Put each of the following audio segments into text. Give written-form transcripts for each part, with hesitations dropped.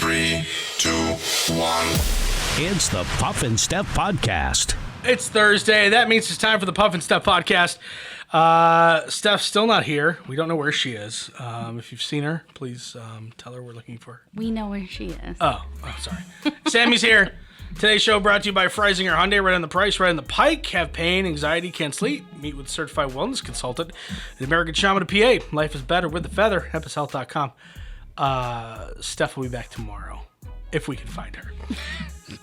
3, 2, 1. It's the Puff and Steph Podcast. It's Thursday. That means it's time for the Puff and Steph Podcast. Steph's still not here. We don't know where she is. If you've seen her, please tell her we're looking for her. We know where she is. Oh, sorry. Sammy's here. Today's show brought to you by Freisinger Hyundai. Right on the price, right on the pike. Have pain, anxiety, can't sleep. Meet with a certified wellness consultant. The American Shaman of PA. Life is better with the feather. HepusHealth.com. Steph will be back tomorrow, if we can find her.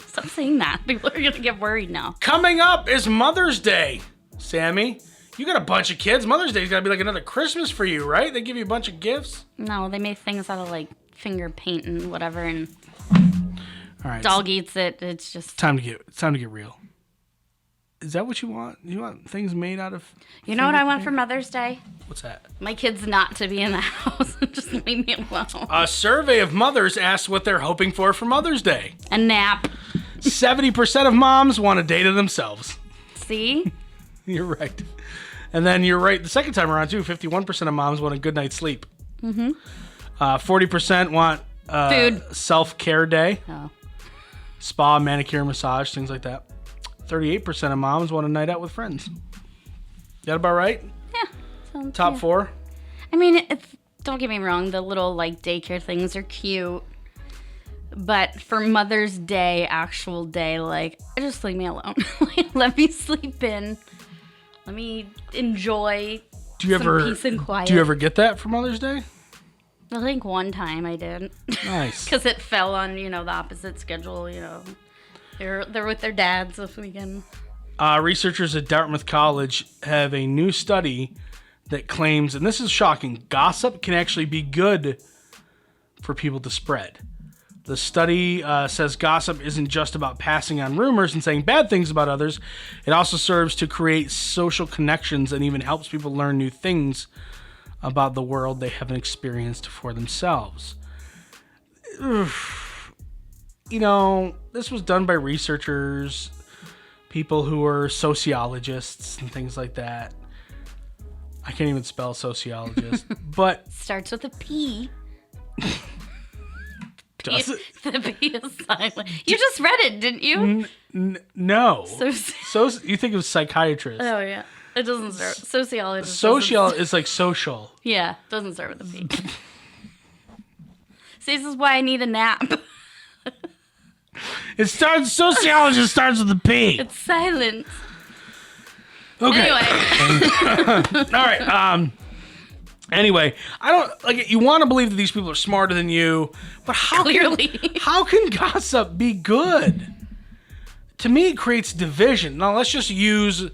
Stop saying that. People are going to get worried now. Coming up is Mother's Day. Sammy, you got a bunch of kids. Mother's Day's got to be like another Christmas for you, right? They give you a bunch of gifts. No, they make things out of like finger paint and whatever, and All right, dog eats it. It's just It's time to get real. Is that what you want? You want things made out of? You know what I want for Mother's Day? What's that? My kids not to be in the house. Just leave me alone. A survey of mothers asked what they're hoping for Mother's Day. A nap. 70% of moms want a day to themselves. See? You're right. And then you're right the second time around, too. 51% of moms want a good night's sleep. Mm-hmm. 40% want food. Self-care day. Oh. Spa, manicure, massage, things like that. 38% of moms want a night out with friends. That about right? Yeah. Sounds Top good. 4? I mean, don't get me wrong. The little like daycare things are cute. But for Mother's Day, actual day, like, just leave me alone. Let me sleep in. Let me enjoy some peace and quiet. Do you ever get that for Mother's Day? I think one time I did. Nice. Because it fell on, the opposite schedule, They're with their dads this weekend. Researchers at Dartmouth College have a new study that claims, and this is shocking, gossip can actually be good for people to spread. The study says gossip isn't just about passing on rumors and saying bad things about others. It also serves to create social connections and even helps people learn new things about the world they haven't experienced for themselves. This was done by researchers, people who are sociologists and things like that. I can't even spell sociologist, but Starts with a P. does it? The P is silent. You just read it, didn't you? No. So You think of psychiatrist. oh, yeah. It doesn't start. Sociologist. Social is like social. Yeah, doesn't start with a P. See, this is why I need a nap. Sociologist starts with a P. It's silent. Okay. Anyway. All right. Anyway, I don't like. You want to believe that these people are smarter than you, but Clearly. how can gossip be good? To me, it creates division. Now, let's just use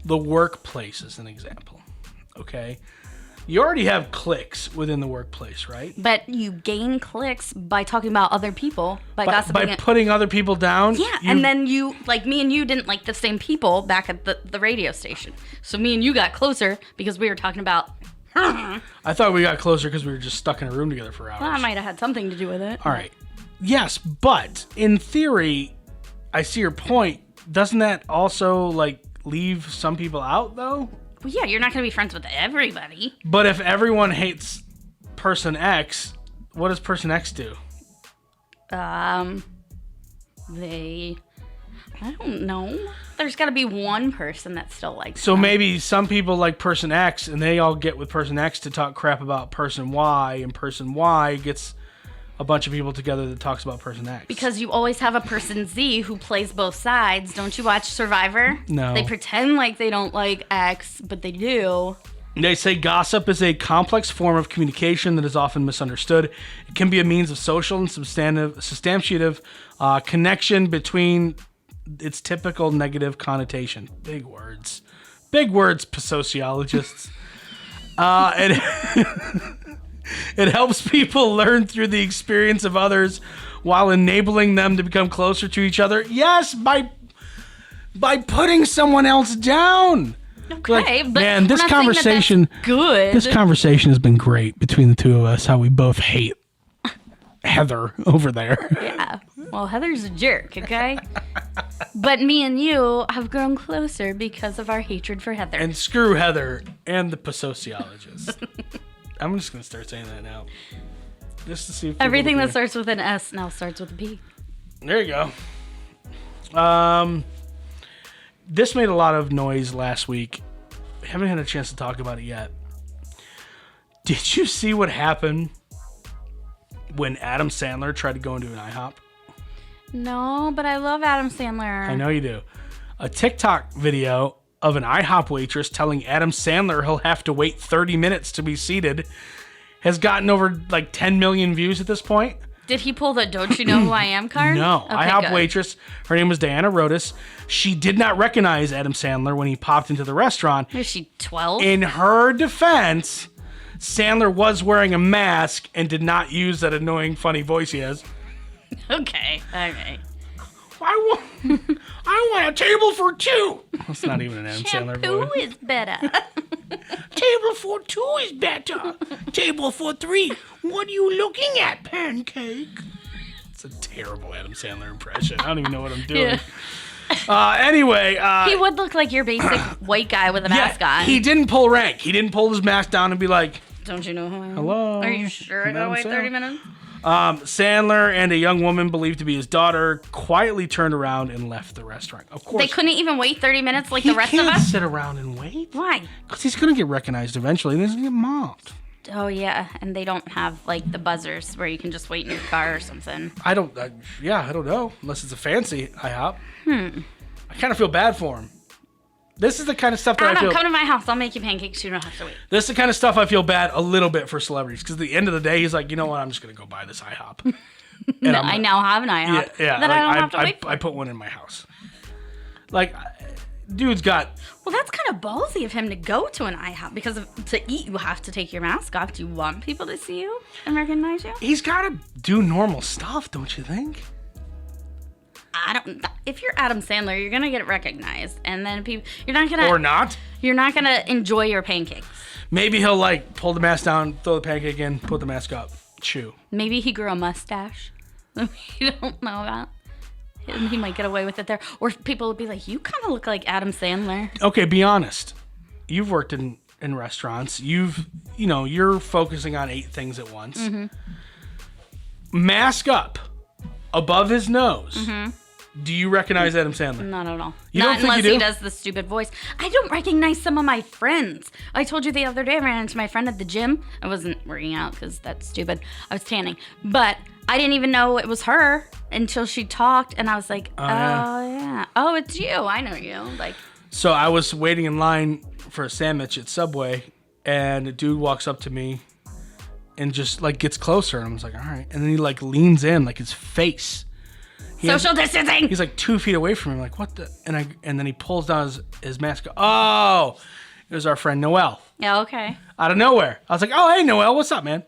the workplace as an example. Okay, you already have cliques within the workplace, right? But you gain clicks by talking about other people, by gossiping. By putting other people down. Yeah, and then you, like me and you didn't like the same people back at the radio station. So me and you got closer because we were talking about... I thought we got closer because we were just stuck in a room together for hours. Well, that might have had something to do with it. All right. Yes, but in theory, I see your point. Doesn't that also, leave some people out, though? Well, yeah, you're not going to be friends with everybody. But if everyone hates person X, what does person X do? I don't know. There's got to be one person that still likes So them. maybe some people like person X, and they all get with person X to talk crap about person Y, and person Y gets a bunch of people together that talks about person X. Because you always have a person Z who plays both sides. Don't you watch Survivor? No. They pretend like they don't like X, but they do. They say gossip is a complex form of communication that is often misunderstood. It can be a means of social and substantiative connection between its typical negative connotation. Big words, sociologists. It helps people learn through the experience of others while enabling them to become closer to each other. Yes, by putting someone else down. Okay, but man, this we're not conversation, saying that that's good. This conversation has been great between the two of us. How we both hate Heather over there. Yeah. Well, Heather's a jerk, okay? But me and you have grown closer because of our hatred for Heather. And screw Heather and the sociologist. I'm just going to start saying that now. Just to see if people Everything look that at starts with an S now starts with a P. it. There you go. This made a lot of noise last week. I haven't had a chance to talk about it yet. Did you see what happened when Adam Sandler tried to go into an IHOP? No, but I love Adam Sandler. I know you do. A TikTok video of an IHOP waitress telling Adam Sandler he'll have to wait 30 minutes to be seated has gotten over like 10 million views at this point. Did he pull the "Don't you know who I am" card? No. Okay, IHOP good. waitress, her name was Diana Rodas. She did not recognize Adam Sandler when he popped into the restaurant. Is she 12? In her defense, Sandler was wearing a mask and did not use that annoying, funny voice he has. Okay, alright. I want a table for two. That's not even an Adam Sandler Shampoo voice. is better. Table for two is better. Table for three. What are you looking at, pancake? It's a terrible Adam Sandler impression. I don't even know what I'm doing. Anyway. He would look like your basic white guy with a mask on. He didn't pull rank. He didn't pull his mask down and be like, Don't you know who I am? hello. Are you sure I gotta wait 30 minutes? Sandler and a young woman believed to be his daughter quietly turned around and left the restaurant. Of course. They couldn't even wait 30 minutes like he the rest of can't us? sit around and wait. Why? Because he's going to get recognized eventually and he's going to get mobbed. Oh, yeah, and they don't have, like, the buzzers where you can just wait in your car or something. I don't know. Unless it's a fancy IHOP. I kind of feel bad for him. This is the kind of stuff that I feel... Come to my house. I'll make you pancakes. You don't have to wait. This is the kind of stuff I feel bad a little bit for celebrities. Because at the end of the day, he's like, you know what? I'm just going to go buy this IHOP. And I now have an IHOP Yeah, that like, I don't have to wait for. I put one in my house. Like, dude's got... Well, that's kind of ballsy of him to go to an IHOP because to eat, you have to take your mask off. Do you want people to see you and recognize you? He's got to do normal stuff, don't you think? I don't. If you're Adam Sandler, you're gonna get recognized, and then people, you're not gonna. Or not. You're not gonna enjoy your pancakes. Maybe he'll, like, pull the mask down, throw the pancake in, put the mask up, chew. Maybe he grew a mustache. You don't know about. He might get away with it there, or people will be like, "You kind of look like Adam Sandler." Okay, be honest. You've worked in restaurants. You're focusing on 8 things at once. Mm-hmm. Mask up above his nose. Mm-hmm. Do you recognize Adam Sandler? Not at all. You don't Not think unless you do? he does the stupid voice. I don't recognize some of my friends. I told you the other day I ran into my friend at the gym. I wasn't working out because that's stupid. I was tanning. But I didn't even know it was her until she talked, and I was like, oh yeah. Oh, it's you. I know you. Like. So I was waiting in line for a sandwich at Subway, and a dude walks up to me and just, like, gets closer, and I was like, all right. And then he, like, leans in, like, his face. Social distancing. He's like 2 feet away from me. I'm like, what the? And then he pulls down his mask. Oh, it was our friend Noel. Yeah, okay. Out of nowhere. I was like, oh, hey, Noel, what's up, man?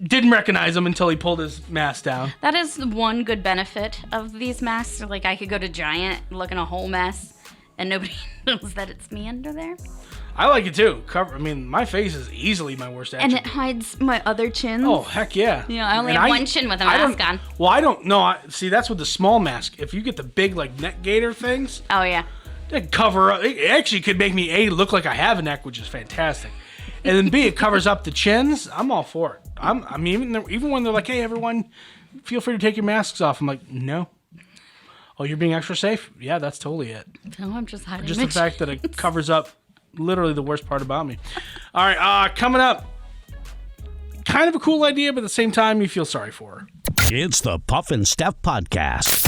Didn't recognize him until he pulled his mask down. That is one good benefit of these masks. Like, I could go to Giant looking a whole mess, and nobody knows that it's me under there. I like it too. My face is easily my worst And attribute. it hides my other chins. Oh, heck yeah. Yeah, I only have one chin with a mask on. Well, I don't know. See, that's with the small mask. If you get the big, like, neck gaiter things, Oh, yeah. they cover up. It actually could make me, A, look like I have a neck, which is fantastic. And then, B, it covers up the chins. I'm all for it. Even when they're like, hey, everyone, feel free to take your masks off. I'm like, no. Oh, you're being extra safe? Yeah, that's totally it. No, I'm just hiding Just my the fact that it covers up literally the worst part about me. All right, coming up, kind of a cool idea, but at the same time, you feel sorry for her. It's the Puff and Steph Podcast.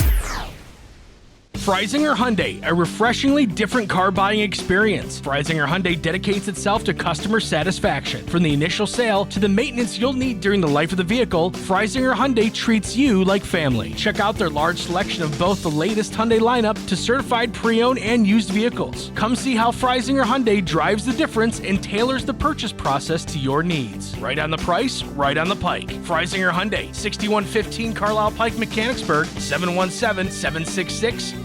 Freisinger Hyundai, a refreshingly different car buying experience. Freisinger Hyundai dedicates itself to customer satisfaction. From the initial sale to the maintenance you'll need during the life of the vehicle, Freisinger Hyundai treats you like family. Check out their large selection of both the latest Hyundai lineup to certified pre-owned and used vehicles. Come see how Freisinger Hyundai drives the difference and tailors the purchase process to your needs. Right on the price, right on the pike. Freisinger Hyundai, 6115 Carlisle Pike, Mechanicsburg, 717-766-8422.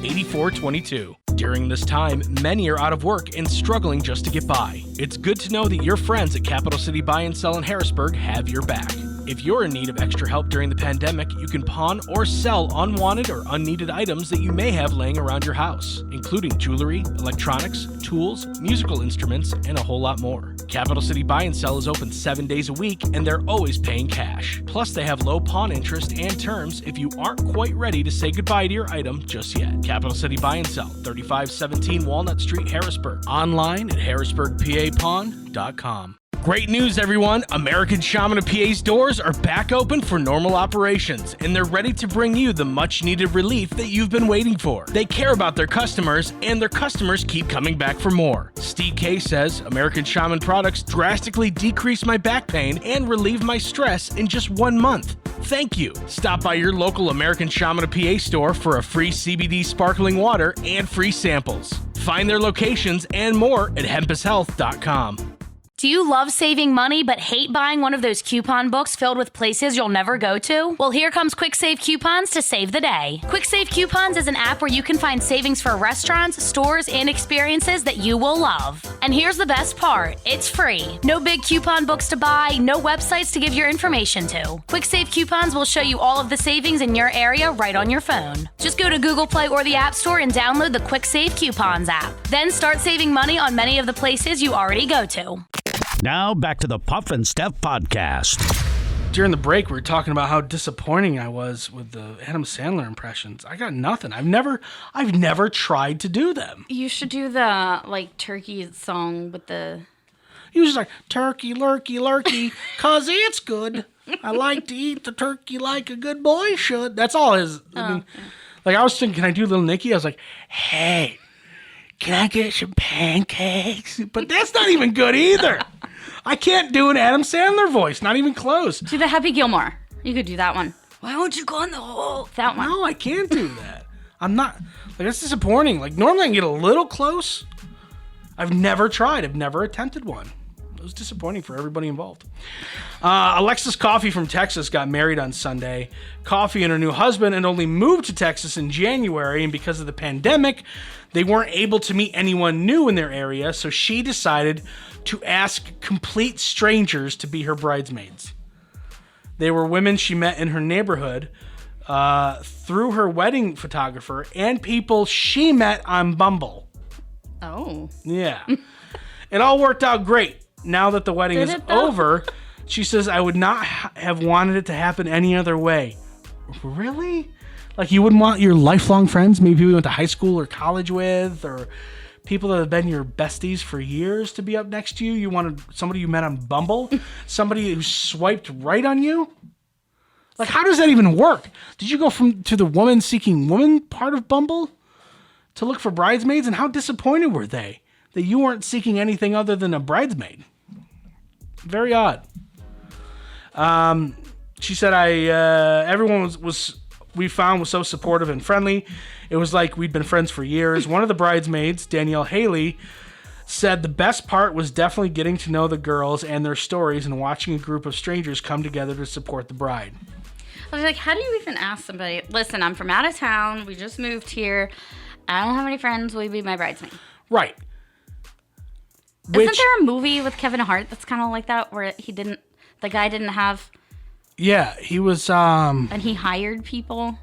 During this time, many are out of work and struggling just to get by. It's good to know that your friends at Capital City Buy and Sell in Harrisburg have your back. If you're in need of extra help during the pandemic, you can pawn or sell unwanted or unneeded items that you may have laying around your house, including jewelry, electronics, tools, musical instruments, and a whole lot more. Capital City Buy and Sell is open 7 days a week, and they're always paying cash. Plus, they have low pawn interest and terms if you aren't quite ready to say goodbye to your item just yet. Capital City Buy and Sell, 3517 Walnut Street, Harrisburg. Online at harrisburgpapawn.com. Great news, everyone! American Shaman of PA's doors are back open for normal operations, and they're ready to bring you the much-needed relief that you've been waiting for. They care about their customers, and their customers keep coming back for more. Steve K says, American Shaman products drastically decrease my back pain and relieve my stress in just 1 month. Thank you. Stop by your local American Shaman of PA store for a free CBD sparkling water and free samples. Find their locations and more at hempushealth.com. Do you love saving money but hate buying one of those coupon books filled with places you'll never go to? Well, here comes Quick Save Coupons to save the day. Quick Save Coupons is an app where you can find savings for restaurants, stores, and experiences that you will love. And here's the best part, it's free. No big coupon books to buy, no websites to give your information to. Quick Save Coupons will show you all of the savings in your area right on your phone. Just go to Google Play or the App Store and download the Quick Save Coupons app. Then start saving money on many of the places you already go to. Now back to the Puff and Steph podcast. During the break, we were talking about how disappointing I was with the Adam Sandler impressions. I got nothing. I've never tried to do them. You should do the turkey song with the. He was just like, turkey, lurkey, lurkey, 'cause it's good. I like to eat the turkey like a good boy should. That's all his. I mean, I was thinking, can I do Little Nicky? I was like, hey, can I get some pancakes? But that's not even good either. I can't do an Adam Sandler voice, not even close. Do the Happy Gilmore. You could do that one. Why won't you go in the hole? That one. No, I can't do that. I'm not. That's disappointing. Normally I can get a little close. I've never tried. I've never attempted one. It was disappointing for everybody involved. Alexis Coffey from Texas got married on Sunday. Coffey and her new husband had only moved to Texas in January, and because of the pandemic, they weren't able to meet anyone new in their area, so she decided to ask complete strangers to be her bridesmaids. They were women she met in her neighborhood, through her wedding photographer, and people she met on Bumble. Oh. Yeah. It all worked out great. Now that the wedding Did is it, though? over, she says, I would not have wanted it to happen any other way. Really? You wouldn't want your lifelong friends, maybe people you went to high school or college with, or people that have been your besties for years to be up next to you? You wanted somebody you met on Bumble? Somebody who swiped right on you? How does that even work? Did you go to the woman seeking woman part of Bumble to look for bridesmaids? And how disappointed were they that you weren't seeking anything other than a bridesmaid? Very odd. She said, everyone we found was so supportive and friendly. It was like we'd been friends for years. One of the bridesmaids, Danielle Haley, said the best part was definitely getting to know the girls and their stories and watching a group of strangers come together to support the bride. I was like, how do you even ask somebody, listen, I'm from out of town. We just moved here. I don't have any friends. Will you be my bridesmaid? Right. Isn't there a movie with Kevin Hart that's kind of like that where the guy didn't have... Yeah, he was... And he hired people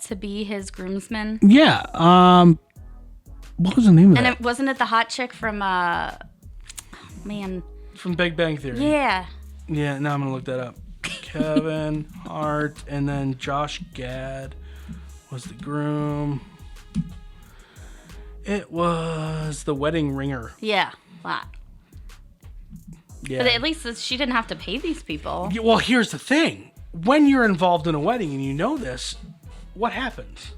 to be his groomsmen? Yeah. What was the name of that? And wasn't it the hot chick from... From Big Bang Theory. Yeah. Yeah, now I'm going to look that up. Kevin Hart, and then Josh Gad was the groom. It was The Wedding Ringer. Yeah, that. Yeah. But at least she didn't have to pay these people. Yeah, well, here's the thing. When you're involved in a wedding and you know this, what happens?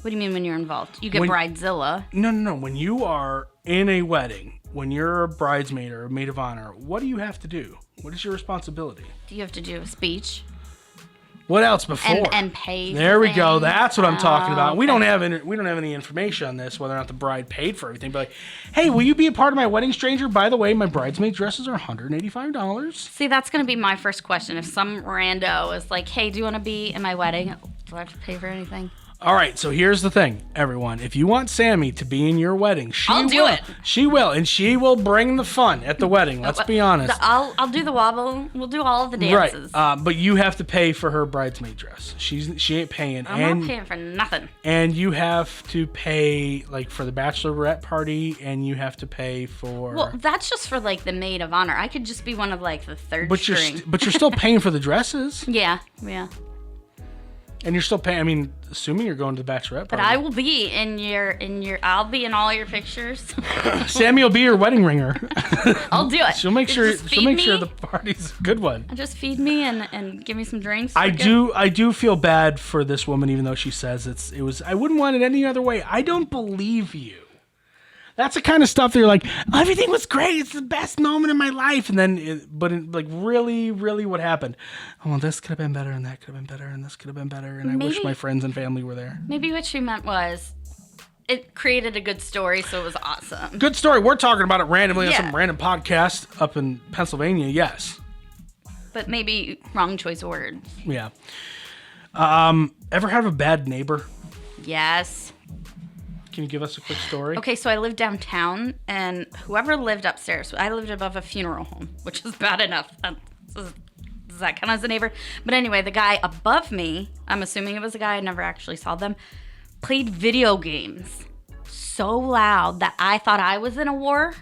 What do you mean when you're involved? You get bridezilla. No. When you are in a wedding, when you're a bridesmaid or a maid of honor, what do you have to do? What is your responsibility? Do you have to do a speech? What else before? And pay. There we go. That's what I'm talking about. We okay. don't have any information on this, whether or not the bride paid for everything. But hey, will you be a part of my wedding, stranger? By the way, my bridesmaid dresses are $185. See, that's going to be my first question. If some rando is like, hey, do you want to be in my wedding? Do I have to pay for anything? All right, so here's the thing, everyone. If you want Sammy to be in your wedding, I'll do it. She will, and she will bring the fun at the wedding. Let's be honest. I'll do the wobble. We'll do all of the dances. Right, but you have to pay for her bridesmaid dress. She ain't paying. I'm not paying for nothing. And you have to pay like for the bachelorette party, and you have to pay for. Well, that's just for like the maid of honor. I could just be one of like the third string. But you're still paying for the dresses. Yeah. And you're still paying. I mean, assuming you're going to the bachelorette party. But I will be in your. I'll be in all your pictures. Sammy will be your wedding ringer. I'll do it. She'll make sure. Just She'll make feed sure me. the party's a good one. Just feed me and give me some drinks. I do feel bad for this woman, even though she says it was. I wouldn't want it any other way. I don't believe you. That's the kind of stuff that you're like, everything was great. It's the best moment in my life. And then, really, really what happened? Oh, well, this could have been better, and that could have been better, and this could have been better. And I wish my friends and family were there. Maybe what she meant was it created a good story, so it was awesome. Good story. We're talking about it randomly on Yeah. some random podcast up in Pennsylvania. Yes. But maybe wrong choice of words. Yeah. Ever have a bad neighbor? Yes. Can you give us a quick story? Okay, so I lived downtown, and whoever lived upstairs, I lived above a funeral home, which is bad enough. Does that count as a neighbor? But anyway, the guy above me, I'm assuming it was a guy, I never actually saw them, played video games so loud that I thought I was in a war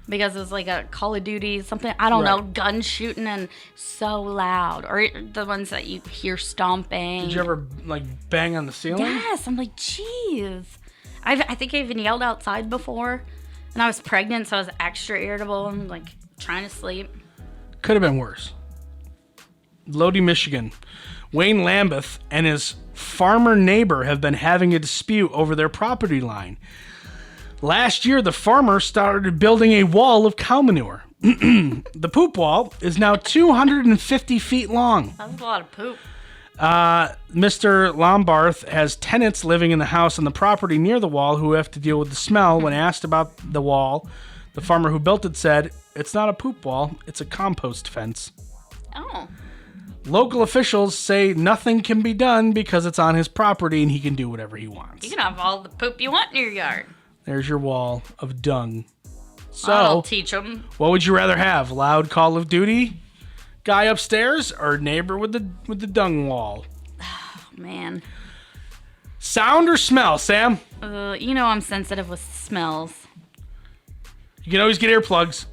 because it was like a Call of Duty, something, I don't know, gun shooting and so loud. Or the ones that you hear stomping. Did you ever, bang on the ceiling? Yes, I'm like, jeez. I think I even yelled outside before, and I was pregnant, so I was extra irritable and trying to sleep. Could have been worse. Lodi, Michigan. Wayne Lambeth and his farmer neighbor have been having a dispute over their property line. Last year, the farmer started building a wall of cow manure. The poop wall is now 250 feet long. That's a lot of poop. Mr. Lombarth has tenants living in the house on the property near the wall who have to deal with the smell. When asked about the wall, the farmer who built it said, "It's not a poop wall, it's a compost fence." Oh. Local officials say nothing can be done because it's on his property and he can do whatever he wants. You can have all the poop you want in your yard. There's your wall of dung. So, I'll teach them. what would you rather have? Loud Call of Duty guy upstairs or neighbor with the dung wall? Man. Sound or smell, Sam? I'm sensitive with smells. You can always get earplugs.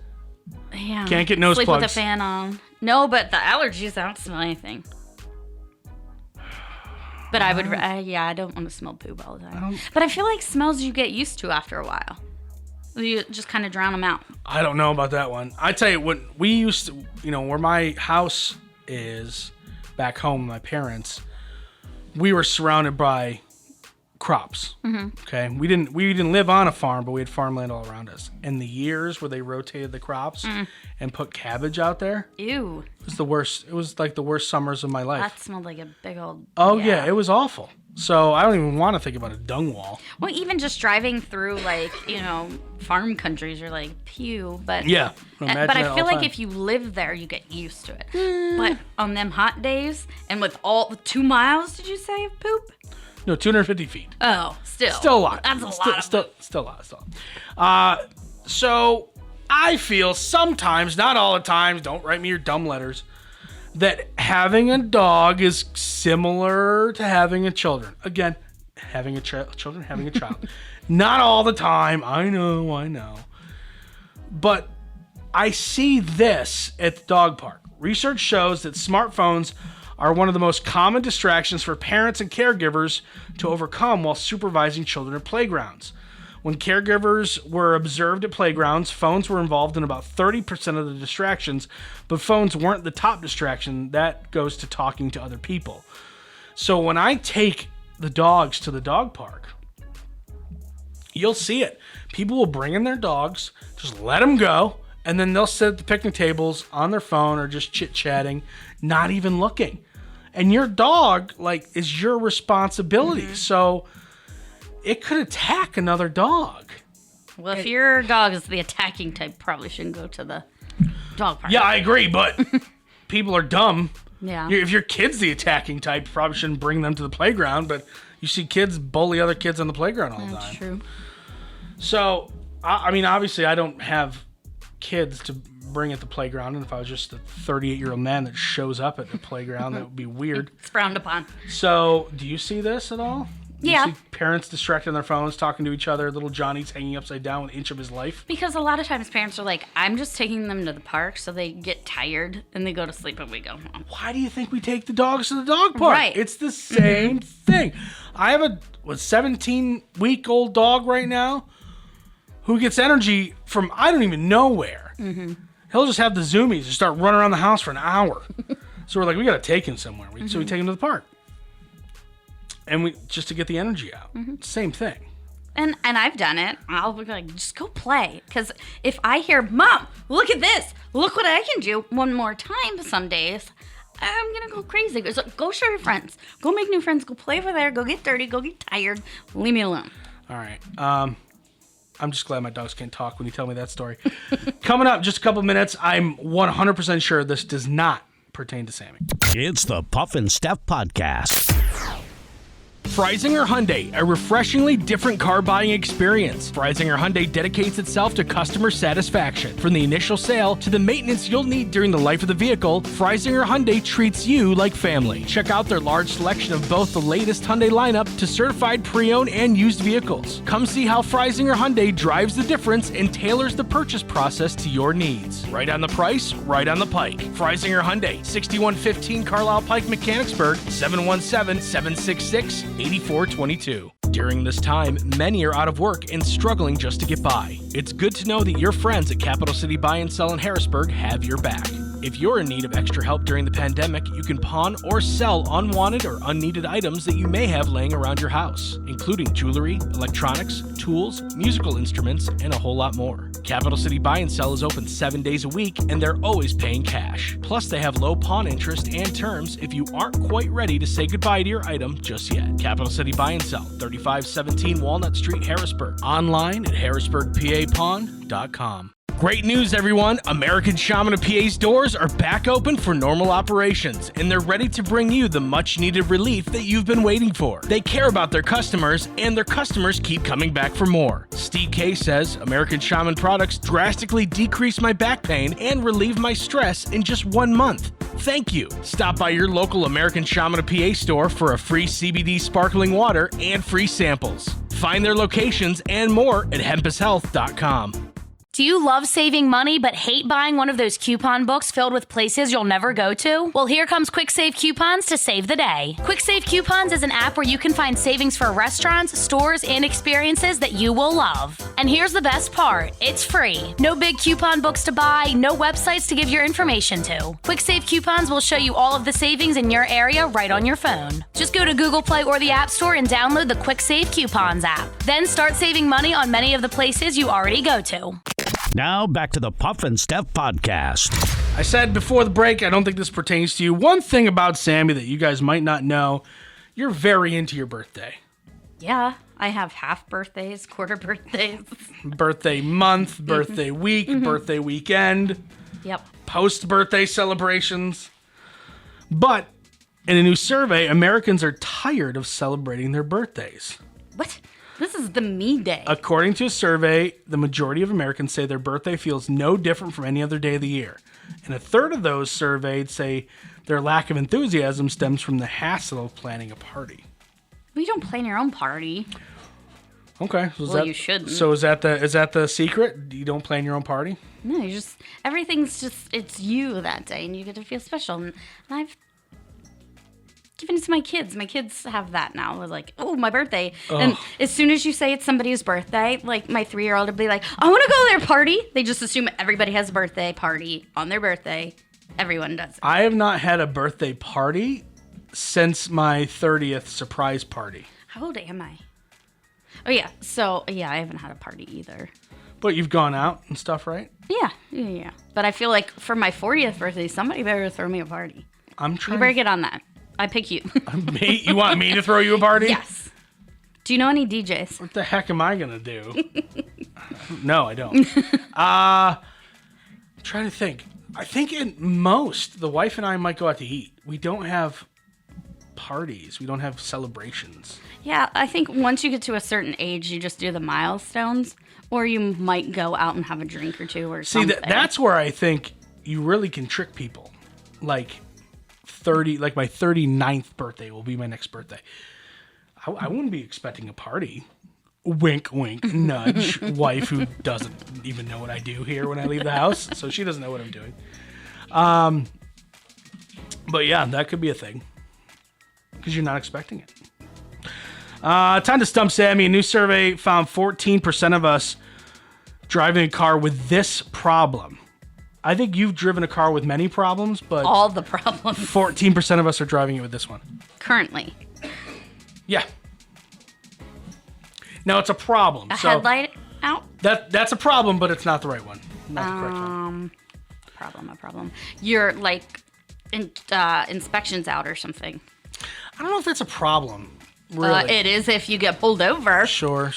Yeah. Can't get nose Sleep plugs. with a fan on. No, but the allergies, I don't smell anything. But I would, I don't want to smell poop all the time. But I feel like smells you get used to after a while. You just kind of drown them out. I don't know about that one. I tell you, when we used to, where my house is back home, my parents, we were surrounded by crops. Mm-hmm. Okay, we didn't live on a farm, but we had farmland all around us. And the years where they rotated the crops and put cabbage out there, Ew. it was the worst. It was like the worst summers of my life. That smelled like a big old... Oh yeah, it was awful. So I don't even want to think about a dung wall. Well, even just driving through, farm countries, you're like, pew. But Yeah, but I feel like if you live there, you get used to it. But on them hot days, and with all 2 miles, did you say, of poop? No, 250 feet. Oh, still. Still a lot. That's a lot. Still a lot. So I feel sometimes, not all the time, don't write me your dumb letters, that having a dog is similar to having a children. Again, having a children, having a child. Not all the time. I know. But I see this at the dog park. Research shows that smartphones are one of the most common distractions for parents and caregivers to overcome while supervising children at playgrounds. When caregivers were observed at playgrounds, phones were involved in about 30% of the distractions, but phones weren't the top distraction. That goes to talking to other people. So when I take the dogs to the dog park, you'll see it. People will bring in their dogs, just let them go, and then they'll sit at the picnic tables on their phone or just chit-chatting, not even looking. And your dog, is your responsibility. Mm-hmm. So it could attack another dog. Well, if your dog is the attacking type, probably shouldn't go to the dog park. Yeah, I agree, but people are dumb. Yeah. If your kid's the attacking type, you probably shouldn't bring them to the playground, but you see kids bully other kids on the playground all the time. That's true. So, I mean, obviously, I don't have kids to bring at the playground, and if I was just a 38-year-old man that shows up at the playground, that would be weird. It's frowned upon. So, do you see this at all? Yeah. You see parents distracted on their phones, talking to each other, little Johnny's hanging upside down with an inch of his life? Because a lot of times parents are like, I'm just taking them to the park so they get tired and they go to sleep and we go home. Why do you think we take the dogs to the dog park? Right. It's the same thing. I have a 17-week-old dog right now who gets energy from I don't even know where. He'll just have the zoomies and start running around the house for an hour. So we're like, we got to take him somewhere. So we take him to the park. And we just to get the energy out. Same thing. And I've done it. I'll be like, just go play. Because if I hear, Mom, look at this. Look what I can do one more time some days, I'm going to go crazy. So go show your friends. Go make new friends. Go play over there. Go get dirty. Go get tired. Leave me alone. All right. I'm just glad my dogs can't talk when you tell me that story. Coming up, just a couple minutes, I'm 100% sure this does not pertain to Sammy. It's the Puff and Steph Podcast. Freisinger Hyundai, a refreshingly different car buying experience. Freisinger Hyundai dedicates itself to customer satisfaction. From the initial sale to the maintenance you'll need during the life of the vehicle, Freisinger Hyundai treats you like family. Check out their large selection of both the latest Hyundai lineup to certified pre-owned and used vehicles. Come see how Freisinger Hyundai drives the difference and tailors the purchase process to your needs. Right on the price, right on the pike. Freisinger Hyundai, 6115 Carlisle Pike, Mechanicsburg, 717-766-8422. During this time, many are out of work and struggling just to get by. It's good to know that your friends at Capital City Buy and Sell in Harrisburg have your back. If you're in need of extra help during the pandemic, you can pawn or sell unwanted or unneeded items that you may have laying around your house, including jewelry, electronics, tools, musical instruments, and a whole lot more. Capital City Buy and Sell is open 7 days a week, and they're always paying cash. Plus, they have low pawn interest and terms if you aren't quite ready to say goodbye to your item just yet. Capital City Buy and Sell, 3517 Walnut Street, Harrisburg. Online at harrisburgpapawn.com. Great news, everyone! American Shaman of PA's doors are back open for normal operations, and they're ready to bring you the much-needed relief that you've been waiting for. They care about their customers, and their customers keep coming back for more. Steve K says, American Shaman products drastically decrease my back pain and relieve my stress in just 1 month. Thank you. Stop by your local American Shaman of PA store for a free CBD sparkling water and free samples. Find their locations and more at hempushealth.com. Do you love saving money but hate buying one of those coupon books filled with places you'll never go to? Well, here comes Quick Save Coupons to save the day. Quick Save Coupons is an app where you can find savings for restaurants, stores, and experiences that you will love. And here's the best part, it's free. No big coupon books to buy, no websites to give your information to. Quick Save Coupons will show you all of the savings in your area right on your phone. Just go to Google Play or the App Store and download the Quick Save Coupons app. Then start saving money on many of the places you already go to. Now back to the Puff and Steph Podcast. I said before the break, I don't think this pertains to you. One thing about Sammy that you guys might not know, you're very into your birthday. Yeah, I have half birthdays, quarter birthdays. Birthday month, birthday week, birthday weekend. Yep. Post-birthday celebrations. But in a new survey, Americans are tired of celebrating their birthdays. What? This is the me day. According to a survey, the majority of Americans say their birthday feels no different from any other day of the year. And a third of those surveyed say their lack of enthusiasm stems from the hassle of planning a party. We don't plan your own party. Okay. So You shouldn't. So is that the secret? You don't plan your own party? No, it's you that day, and you get to feel special. And I've given it to my kids. My kids have that now. They're like, oh, my birthday. Oh. And as soon as you say it's somebody's birthday, like my 3-year-old will be like, I want to go to their party. They just assume everybody has a birthday party on their birthday. Everyone does it. I have not had a birthday party since my 30th surprise party. How old am I? Oh, yeah. So, yeah, I haven't had a party either. But you've gone out and stuff, right? Yeah. But I feel like for my 40th birthday, somebody better throw me a party. I'm trying. You better get on that. I pick you. Me? You want me to throw you a party? Yes. Do you know any DJs? What the heck am I going to do? No, I don't. Try to think. I think at most, the wife and I might go out to eat. We don't have parties. We don't have celebrations. Yeah, I think once you get to a certain age, you just do the milestones, or you might go out and have a drink or two or something. That's where I think you really can trick people. Like my 39th birthday will be my next birthday. I wouldn't be expecting a party. Wink, wink, nudge. Wife who doesn't even know what I do here when I leave the house, so she doesn't know what I'm doing. But yeah, that could be a thing because you're not expecting it. Time to stump Sammy. A new survey found 14% of us driving a car with this problem. I think you've driven a car with many problems, but all the problems. 14% of us are driving it with this one. Currently. Yeah. Now it's a problem. A headlight out? That's a problem, but it's not the right one. Not the correct one. A problem. Your inspection's out or something. I don't know if that's a problem. Really. It is if you get pulled over. Sure.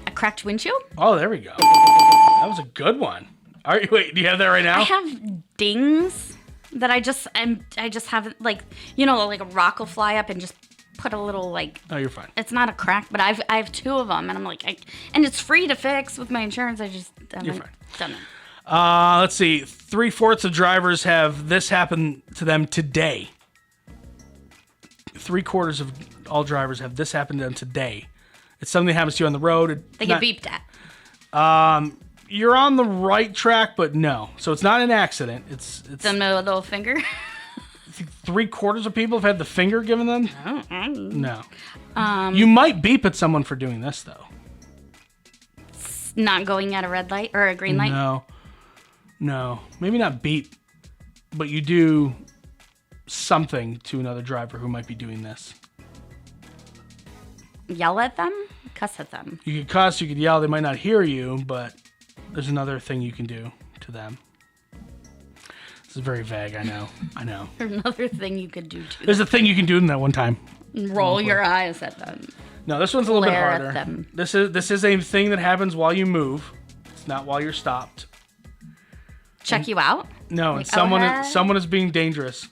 A cracked windshield? Oh, there we go. That was a good one. All right, wait, do you have that right now? I have dings that I just haven't, like a rock will fly up and just put a little Oh, you're fine. It's not a crack, but I have two of them, and I'm like, and it's free to fix with my insurance. I just haven't done it. Let's see. 3/4 of drivers have this happen to them today. 3/4 of all drivers have this happen to them today. It's something that happens to you on the road. They get beeped at. You're on the right track, but no. So it's not an accident. It's the middle finger. 3/4 of people have had the finger given them. No. You might beep at someone for doing this though. Not going at a red light or a green light. No. Maybe not beep, but you do something to another driver who might be doing this. Yell at them? Cuss at them. You could cuss, you could yell, they might not hear you, but there's another thing you can do to them. This is very vague, I know. Another thing you could do to There's a thing you can do in that one time. Roll your eyes at them. No, this one's a little bit Glare harder. at them. This is a thing that happens while you move. It's not while you're stopped. Check you out? No, Like, and someone is being dangerous.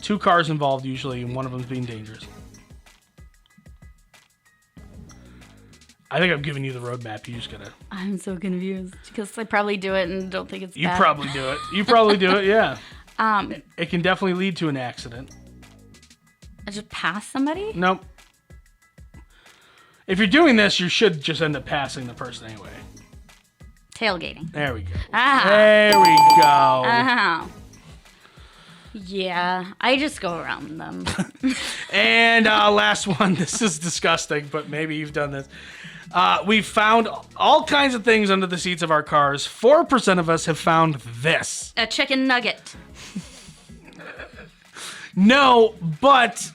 2 cars involved usually, and one of them's being dangerous. I think I'm giving you the roadmap. You just gotta. I'm so confused because I probably do it and don't think it's You bad. probably do it. You probably do it. Yeah. It can definitely lead to an accident. I just pass somebody? Nope. If you're doing this, you should just end up passing the person anyway. Tailgating. There we go. Ah. There we go. Oh. Yeah, I just go around them. And last one. This is disgusting, but maybe you've done this. We've found all kinds of things under the seats of our cars. 4% of us have found this. A chicken nugget. No, but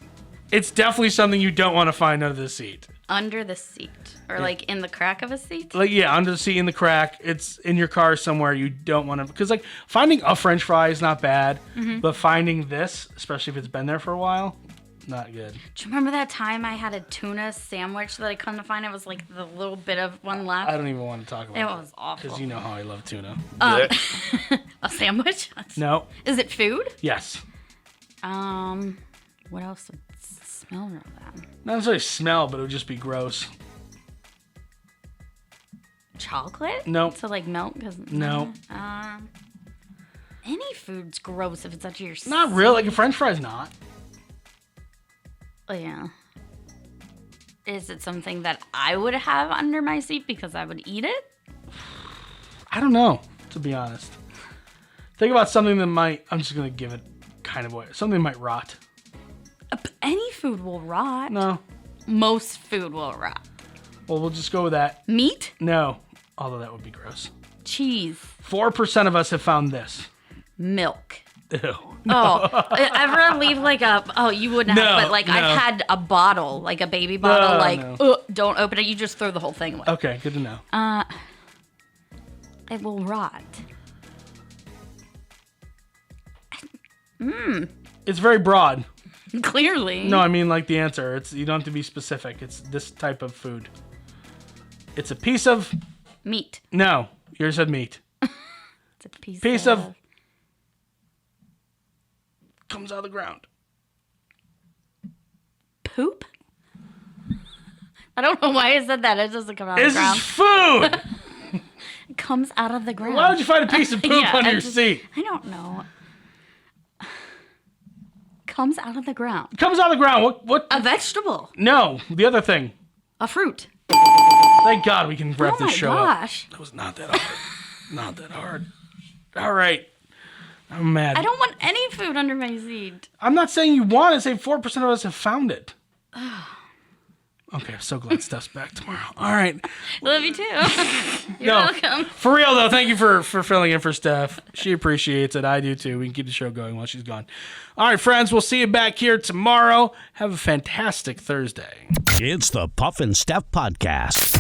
it's definitely something you don't want to find under the seat. Under the seat. Or like in the crack of a seat? Like, yeah, under the seat, in the crack. It's in your car somewhere you don't want to. Because, like, finding a French fry is not bad. Mm-hmm. But finding this, especially if it's been there for a while, not good. Do you remember that time I had a tuna sandwich that I couldn't find? It was like the little bit of one left. I don't even want to talk about it. It was awful. Because you know how I love tuna. A sandwich? No. Is it food? Yes. What else would smell real bad? Not necessarily smell, but it would just be gross. Chocolate? Nope. To like melt? No. Any food's gross if it's under your seat. Not real. Like a French fry's not. Oh, yeah. Is it something that I would have under my seat because I would eat it? I don't know, to be honest. Think about something that might. I'm just going to give it kind of away. Something that might rot. Any food will rot. No. Most food will rot. Well, we'll just go with that. Meat? No. Although that would be gross. Cheese. 4% of us have found this. Milk. Ew. Oh, ever leave like a, oh, you wouldn't have, but like no. I've had a bottle, like a baby bottle, No. Don't open it, you just throw the whole thing away. Okay, good to know. It will rot. It's very broad. Clearly. No, I mean like the answer. You don't have to be specific. It's this type of food. It's a piece of... Meat. No, yours said meat. It's a Piece of... Comes out of the ground. Poop? I don't know why I said that. It doesn't come out of the This ground. is food! It comes out of the ground. Why would you find a piece of poop Yeah, under I your just- seat? I don't know. Comes out of the ground. Comes out of the ground. What? A vegetable. No, the other thing. A fruit. Thank God we can wrap Oh this my show up. gosh. That was not that hard. Not that hard. All right. I'm mad. I don't want any food under my seat. I'm not saying you want it. Say 4% of us have found it. Okay, I'm so glad Steph's back tomorrow. All right. Love you too. You're No, welcome. for real, though, thank you for filling in for Steph. She appreciates it. I do, too. We can keep the show going while she's gone. All right, friends, we'll see you back here tomorrow. Have a fantastic Thursday. It's the Puff and Steph Podcast.